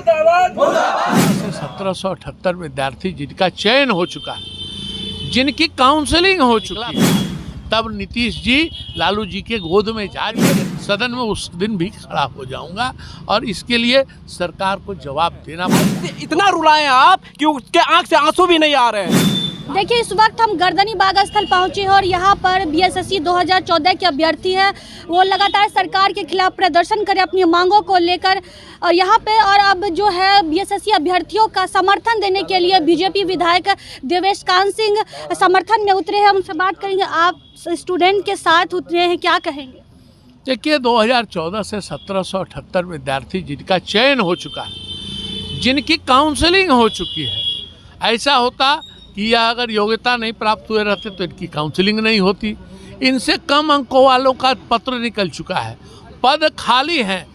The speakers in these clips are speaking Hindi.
1778 विद्यार्थी जिनका चयन हो चुका है, जिनकी काउंसलिंग हो चुकी है, तब नीतीश जी लालू जी के गोद में जाकर सदन में उस दिन भी खड़ा हो जाऊंगा और इसके लिए सरकार को जवाब देना पड़ेगा। इतना रुलाएं आप कि उसके आंख से आंसू भी नहीं आ रहे हैं। देखिए, इस वक्त हम गर्दनी बाग स्थल पहुंचे हैं और यहाँ पर बीएसएससी 2014 के अभ्यर्थी हैं, वो लगातार सरकार के खिलाफ प्रदर्शन करें अपनी मांगों को लेकर। और यहाँ पे और अब जो है बीएसएससी अभ्यर्थियों का समर्थन देने के लिए बीजेपी विधायक देवेश कांत सिंह समर्थन में उतरे हैं। उनसे बात करेंगे। आप स्टूडेंट के साथ उतरे हैं, क्या कहेंगे? देखिए, 2014 से 1778 विद्यार्थी जिनका चयन हो चुका है, जिनकी काउंसलिंग हो चुकी है। ऐसा होता कि यह अगर योग्यता नहीं प्राप्त हुए रहते तो इनकी काउंसलिंग नहीं होती। इनसे कम अंकों वालों का पत्र निकल चुका है, पद खाली हैं,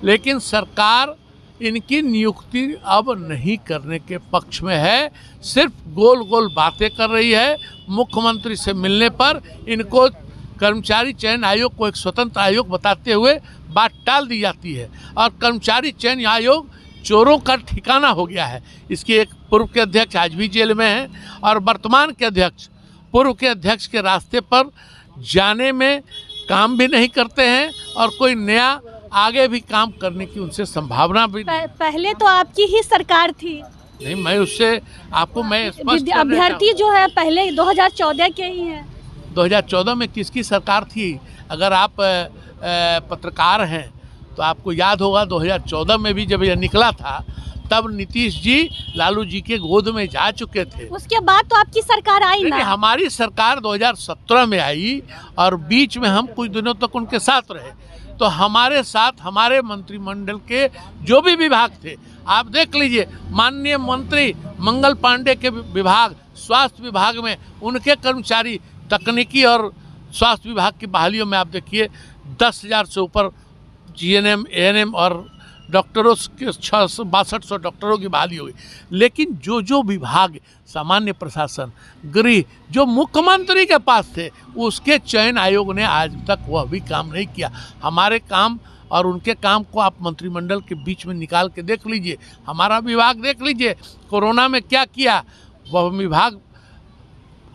लेकिन सरकार इनकी नियुक्ति अब नहीं करने के पक्ष में है। सिर्फ गोल गोल बातें कर रही है। मुख्यमंत्री से मिलने पर इनको कर्मचारी चयन आयोग को एक स्वतंत्र आयोग बताते हुए बात टाल दी जाती है और कर्मचारी चयन आयोग चोरों का ठिकाना हो गया है। इसके एक पूर्व के अध्यक्ष आज भी जेल में हैं और वर्तमान के अध्यक्ष पूर्व के अध्यक्ष के रास्ते पर जाने में काम भी नहीं करते हैं और कोई नया आगे भी काम करने की उनसे संभावना भी पहले तो आपकी ही सरकार थी। नहीं, मैं उससे आपको मैं स्पष्ट अभ्यर्थी जो है पहले 2014 के ही हैं। 2014 में किसकी सरकार थी? अगर आप पत्रकार हैं तो आपको याद होगा 2014 में भी जब यह निकला था तब नीतीश जी लालू जी के गोद में जा चुके थे। उसके बाद तो आपकी सरकार आई ना? हमारी सरकार 2017 में आई और बीच में हम कुछ दिनों तक उनके साथ रहे। तो हमारे साथ हमारे मंत्रिमंडल के जो भी विभाग थे, आप देख लीजिए, माननीय मंत्री मंगल पांडे के विभाग, स्वास्थ्य विभाग में उनके कर्मचारी, तकनीकी और स्वास्थ्य विभाग की बहालियों में आप देखिए 10,000 से ऊपर जीएनएम, एएनएम और डॉक्टरों के 6200 डॉक्टरों की बहाली हुई। लेकिन जो विभाग, सामान्य प्रशासन, गृह, जो मुख्यमंत्री के पास थे, उसके चयन आयोग ने आज तक वह भी काम नहीं किया। हमारे काम और उनके काम को आप मंत्रिमंडल के बीच में निकाल के देख लीजिए। हमारा विभाग देख लीजिए कोरोना में क्या किया। वह विभाग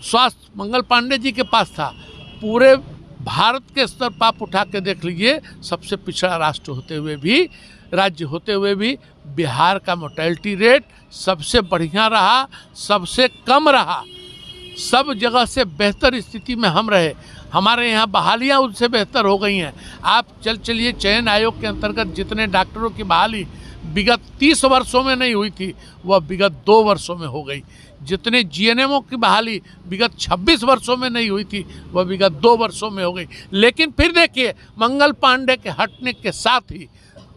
स्वास्थ्य मंगल पांडे जी के पास था। पूरे भारत के स्तर पर आप उठा के देख लीजिए, सबसे पिछड़ा राष्ट्र होते हुए भी, राज्य होते हुए भी बिहार का मोर्टेलिटी रेट सबसे बढ़िया रहा, सबसे कम रहा। सब जगह से बेहतर स्थिति में हम रहे। हमारे यहाँ बहालियाँ उनसे बेहतर हो गई हैं। आप चलिए चयन आयोग के अंतर्गत जितने डॉक्टरों की बहाली विगत 30 वर्षों में नहीं हुई थी, वह विगत 2 वर्षों में हो गई। जितने जीएनएमओ की बहाली विगत 26 वर्षों में नहीं हुई थी, वह विगत 2 वर्षों में हो गई। लेकिन फिर देखिए, मंगल पांडे के हटने के साथ ही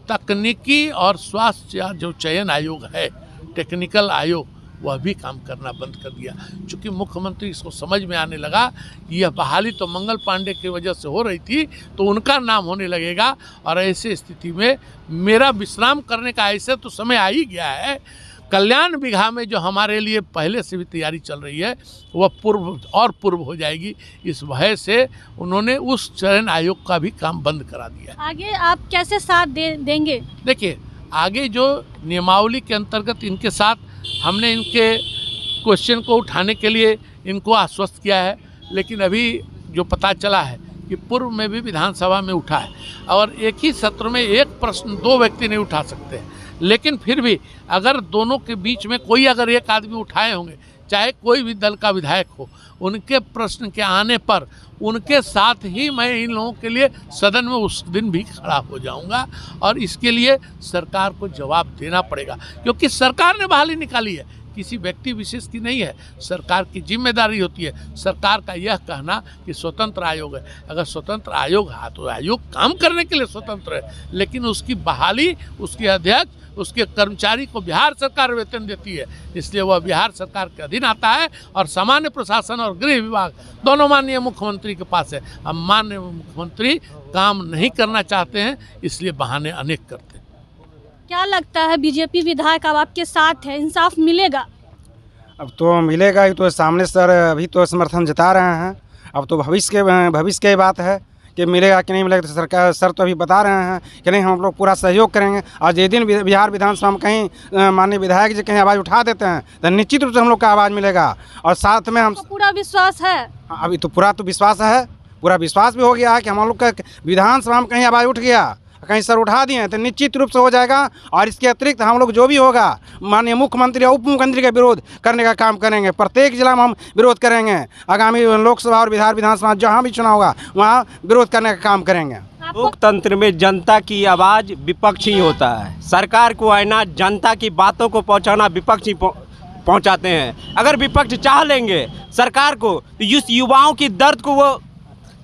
तकनीकी और स्वास्थ्य जो चयन आयोग है, टेक्निकल आयोग, वह भी काम करना बंद कर दिया। चूँकि मुख्यमंत्री इसको समझ में आने लगा कि यह बहाली तो मंगल पांडे की वजह से हो रही थी, तो उनका नाम होने लगेगा। और ऐसे स्थिति में मेरा विश्राम करने का ऐसे तो समय आ ही गया है। कल्याण बिघा में जो हमारे लिए पहले से भी तैयारी चल रही है, वह पूर्व हो जाएगी। इस भय से उन्होंने उस चयन आयोग का भी काम बंद करा दिया। आगे आप कैसे साथ देंगे? देखिए, आगे जो नियमावली के अंतर्गत इनके साथ हमने इनके क्वेश्चन को उठाने के लिए इनको आश्वस्त किया है। लेकिन अभी जो पता चला है कि पूर्व में भी विधानसभा में उठा है और एक ही सत्र में एक प्रश्न 2 व्यक्ति नहीं उठा सकते हैं। लेकिन फिर भी अगर दोनों के बीच में कोई अगर एक आदमी उठाए होंगे, चाहे कोई भी दल का विधायक हो, उनके प्रश्न के आने पर उनके साथ ही मैं इन लोगों के लिए सदन में उस दिन भी खड़ा हो जाऊंगा और इसके लिए सरकार को जवाब देना पड़ेगा। क्योंकि सरकार ने बहाली निकाली है, किसी व्यक्ति विशेष की नहीं है। सरकार की जिम्मेदारी होती है। सरकार का यह कहना कि स्वतंत्र आयोग है, अगर स्वतंत्र आयोग है तो आयोग काम करने के लिए स्वतंत्र है, लेकिन उसकी बहाली, उसके अध्यक्ष, उसके कर्मचारी को बिहार सरकार वेतन देती है, इसलिए वह बिहार सरकार के अधीन आता है और सामान्य प्रशासन और गृह विभाग दोनों माननीय मुख्यमंत्री के पास है। अब माननीय मुख्यमंत्री काम नहीं करना चाहते हैं, इसलिए बहाने अनेक करते हैं। क्या लगता है बीजेपी विधायक अब आपके साथ है, इंसाफ मिलेगा? अब तो मिलेगा ही, तो सामने सर अभी तो समर्थन जता रहे हैं। अब तो भविष्य की बात है कि मिलेगा कि नहीं मिलेगा, तो सरकार सर तो अभी बता रहे हैं कि नहीं हम लोग पूरा सहयोग करेंगे। और जिस दिन बिहार विधानसभा में कहीं माननीय विधायक जी कहीं आवाज़ उठा देते हैं तो निश्चित रूप से हम लोग का आवाज़ मिलेगा। और साथ में हम तो पूरा विश्वास है। अभी तो पूरा तो विश्वास है, पूरा विश्वास भी हो गया है कि हम लोग का विधानसभा में कहीं आवाज़ उठ गया, कहीं सर उठा दिए तो निश्चित रूप से हो जाएगा। और इसके अतिरिक्त हम लोग जो भी होगा माननीय मुख्यमंत्री और उप मुख्यमंत्री का विरोध करने का काम करेंगे। प्रत्येक जिला में हम विरोध करेंगे। आगामी लोकसभा और बिहार विधानसभा जहाँ भी चुनाव होगा वहाँ विरोध करने का काम करेंगे। लोकतंत्र में जनता की आवाज़ विपक्ष ही होता है। सरकार को आईना जनता की बातों को पहुंचाना विपक्ष ही पहुंचाते हैं। अगर विपक्ष चाह लेंगे सरकार को तो इस युवाओं की दर्द को वो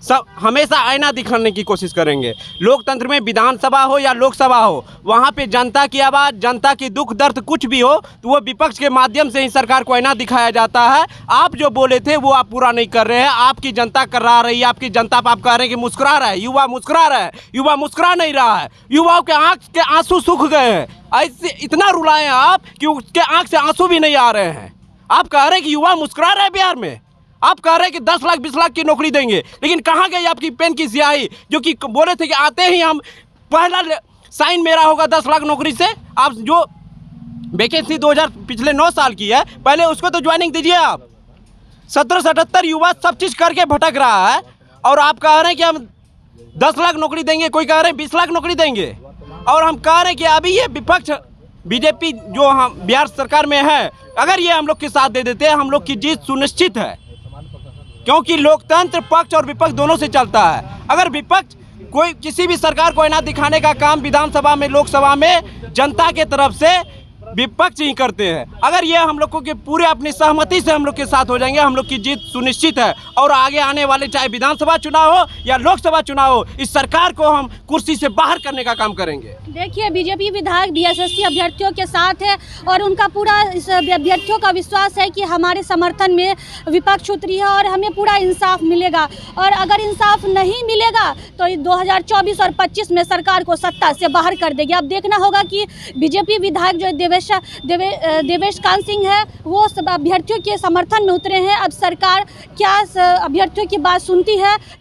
सब हमेशा आईना दिखाने की कोशिश करेंगे। लोकतंत्र में विधानसभा हो या लोकसभा हो, वहाँ पे जनता की आवाज़, जनता की दुख दर्द कुछ भी हो तो वो विपक्ष के माध्यम से ही सरकार को आईना दिखाया जाता है। आप जो बोले थे वो आप पूरा नहीं कर रहे हैं। आपकी जनता करा रही है, आपकी जनता पर आप कह रहे हैं कि मुस्कुरा रहा है, युवा मुस्कुरा रहा है। युवा मुस्कुरा नहीं रहा है, युवाओं के आँख के आंसू सूख गए हैं। ऐसे इतना रुलाए आप कि उसके आँख से आंसू भी नहीं आ रहे हैं। आप कह रहे हैं कि युवा मुस्कुरा रहे हैं बिहार में। आप कह रहे हैं कि 10 लाख 20 लाख की नौकरी देंगे, लेकिन कहाँ गई आपकी पेन की स्याही जो कि बोले थे कि आते ही हम पहला साइन मेरा होगा 10 लाख नौकरी से। आप जो वैकेंसी 2000 पिछले 9 साल की है, पहले उसको तो ज्वाइनिंग दीजिए। आप 1778 युवा सब चीज़ करके भटक रहा है और आप कह रहे हैं कि हम 10 लाख नौकरी देंगे, कोई कह रहे हैं 20 लाख नौकरी देंगे। और हम कह रहे हैं कि अभी ये विपक्ष बीजेपी जो हम बिहार सरकार में है, अगर ये हम लोग के साथ दे देते हैं हम लोग की जीत सुनिश्चित है, क्योंकि लोकतंत्र पक्ष और विपक्ष दोनों से चलता है। अगर विपक्ष कोई किसी भी सरकार को आईना दिखाने का काम विधानसभा में लोकसभा में जनता के तरफ से विपक्ष ही करते हैं। अगर ये हम लोगों के पूरे अपनी सहमति से हम लोग के साथ हो जाएंगे, हम लोग की जीत सुनिश्चित है। और आगे आने वाले चाहे विधानसभा चुनाव हो या लोकसभा चुनाव हो, इस सरकार को हम कुर्सी से बाहर करने का काम करेंगे। देखिए बीजेपी विधायक बीएसएससी अभ्यर्थियों के साथ है और उनका पूरा इस अभ्यर्थियों का विश्वास है कि हमारे समर्थन में विपक्ष उतरी है और हमें पूरा इंसाफ मिलेगा। और अगर इंसाफ नहीं मिलेगा तो 2024 और 25 में सरकार को सत्ता से बाहर कर देगी। अब देखना होगा कि बीजेपी विधायक जो देवेश कांत सिंह है वो सब अभ्यर्थियों के समर्थन में उतरे हैं। अब सरकार क्या अभ्यर्थियों की बात सुनती है